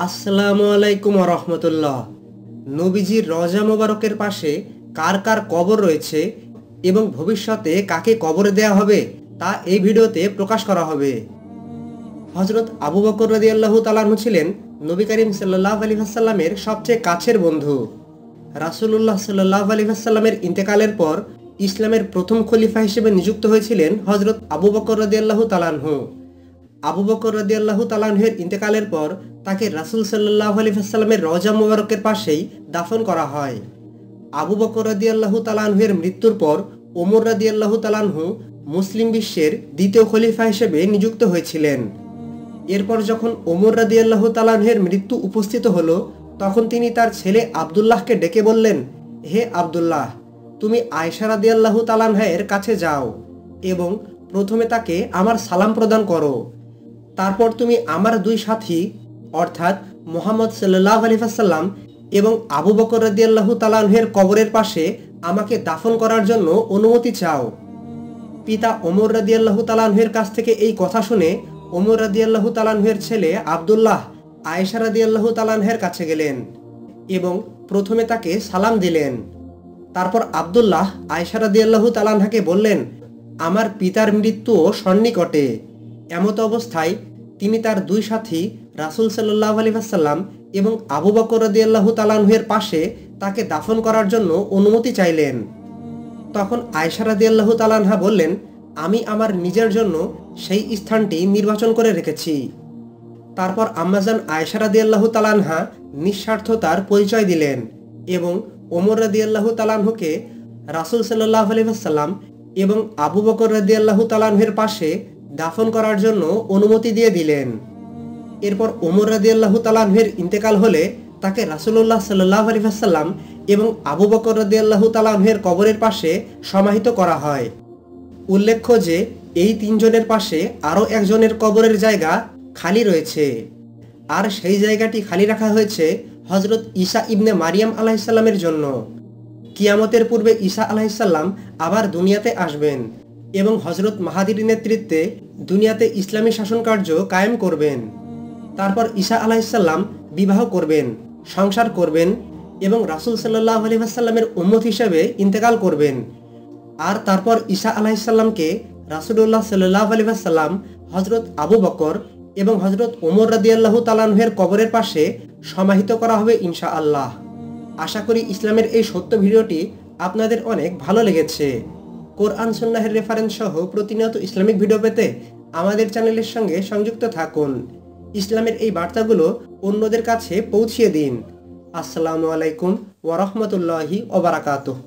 আসসালামু আলাইকুম ওয়া রাহমাতুল্লাহ। নবীজির রওজা মোবারকের পাশে কার কার কবর রয়েছে এবং ভবিষ্যতে কাকে কবরে দেয়া হবে তা এই ভিডিওতে প্রকাশ করা হবে। হযরত আবু বকর রাদিয়াল্লাহু তাআলা আনহু ছিলেন নবী করিম সাল্লাল্লাহু আলাইহি ওয়াসাল্লামের সবচেয়ে কাছের বন্ধু। রাসূলুল্লাহ সাল্লাল্লাহু আলাইহি ওয়াসাল্লামের ইন্তেকালের পর ইসলামের প্রথম খলিফা হিসেবে নিযুক্ত হয়েছিলেন হযরত আবু বকর রাদিয়াল্লাহু তাআলা আনহু। আবু বকর রাদিয়াল্লাহু তাআলা আনহুর ইন্তেকালের পর তাকে রাসূল সাল্লাল্লাহু আলাইহি ওয়াসাল্লামের রওজা মোবারকের পাশেই দাফন করা হয়। আবু বকর রাদিয়াল্লাহু তাআলা আনহুর মৃত্যুর পর ওমর রাদিয়াল্লাহু তাআলা আনহু মুসলিম বিশ্বের দ্বিতীয় খলিফা হিসেবে নিযুক্ত হয়েছিলেন। এরপর যখন ওমর রাদিয়াল্লাহু তাআলা আনহুর মৃত্যু উপস্থিত হলো, তখন তিনি তার ছেলে আব্দুল্লাহকে ডেকে বললেন, হে আব্দুল্লাহ, তুমি আয়েশা রাদিয়াল্লাহু তাআলা আনহার কাছে যাও এবং প্রথমে তাকে আমার সালাম প্রদান করো। তারপর তুমি আমার দুই সাথী অর্থাৎ মুহাম্মদ সাল্লাল্লাহু আলাইহি ওয়াসাল্লাম এবং আবু বকর রাদিয়াল্লাহু তাআলা আনহুর কবরের পাশে আমাকে দাফন করার জন্য অনুমতি চাও। পিতা ওমর রাদিয়াল্লাহু তাআলা আনহুর কাছ থেকে এই কথা শুনে ওমর রাদিয়াল্লাহু তাআলা আনহুর ছেলে আব্দুল্লাহ আয়েশা রাদিয়াল্লাহু তাআলা আনহার কাছে গেলেন এবং প্রথমে তাকে সালাম দিলেন। তারপর আব্দুল্লাহ আয়েশা রাদিয়াল্লাহু তাআলা আনহাকে বললেন, আমার পিতার মৃত্যুও সন্নিকটে। এমত অবস্থায় তিনি তার দুই সাথী রাসূল সাল্লাল্লাহু আলাইহি ওয়াসাল্লাম এবং আবু বকর রাদিয়াল্লাহু তাআলা আনহুর পাশে তাকে দাফন করার জন্য অনুমতি চাইলেন। তখন আয়েশা রাদিয়াল্লাহু তাআলা আনহা বললেন, আমি আমার নিজের জন্য সেই স্থানটি নির্বাচন করে রেখেছি। তারপর আম্মাজান আয়েশা রাদিয়াল্লাহু তাআলা আনহা নিঃস্বার্থতার পরিচয় দিলেন এবং ওমর রাদিয়াল্লাহু তাআলা আনহুকে রাসূল সাল্লাল্লাহু আলাইহি ওয়াসাল্লাম এবং আবু বকর রাদিয়াল্লাহু তাআলা আনহুর পাশে দাফন করার জন্য অনুমতি দিয়ে দিলেন। এরপর ওমর রাদিয়াল্লাহু তাআলা আনহুর ইন্তেকাল হলে তাকে রাসূলুল্লাহ সাল্লাল্লাহু আলাইহি ওয়াসাল্লাম এবং আবু বকর রাদিয়াল্লাহু তাআলা আনহুর কবরের পাশে সমাহিত করা হয়। উল্লেখ্য যে এই তিনজনের পাশে আরও একজনের কবরের জায়গা খালি রয়েছে, আর সেই জায়গাটি খালি রাখা হয়েছে হযরত ঈসা ইবনে মারিয়াম আলাইহিস সালামের জন্য। কিয়ামতের পূর্বে ঈসা আলাইহিস সালাম আবার দুনিয়াতে আসবেন এবং হযরত মাহাদির নেতৃত্বে দুনিয়াতে ইসলামী শাসন কার্য কায়েম করবেন। তারপর ঈসা আলাইহিস সালাম বিবাহ করবেন, সংসার করবেন এবং রাসূল সাল্লাল্লাহু আলাইহি ওয়াসাল্লামের উম্মত হিসেবে ইন্তেকাল করবেন। আর তারপর ঈসা আলাইহিস সালামকে রাসূলুল্লাহ সাল্লাল্লাহু আলাইহি ওয়াসাল্লাম, হযরত আবু বকর এবং হযরত ওমর রাদিয়াল্লাহু তাআলা আনহুর কবরের পাশে সমাহিত করা হবে ইনশাআল্লাহ। আশা করি ইসলামের এই সত্য ভিডিওটি আপনাদের অনেক ভালো লেগেছে। কোরআন সুন্নাহের রেফারেন্স সহ প্রতিনিয়ত ইসলামিক ভিডিও পেতে আমাদের চ্যানেলের সঙ্গে সংযুক্ত থাকুন। ইসলামের এই বার্তাগুলো অন্যদের কাছে পৌঁছিয়ে দিন। আসসালামু আলাইকুম ওয়া রাহমাতুল্লাহি ওয়া বারাকাতুহু।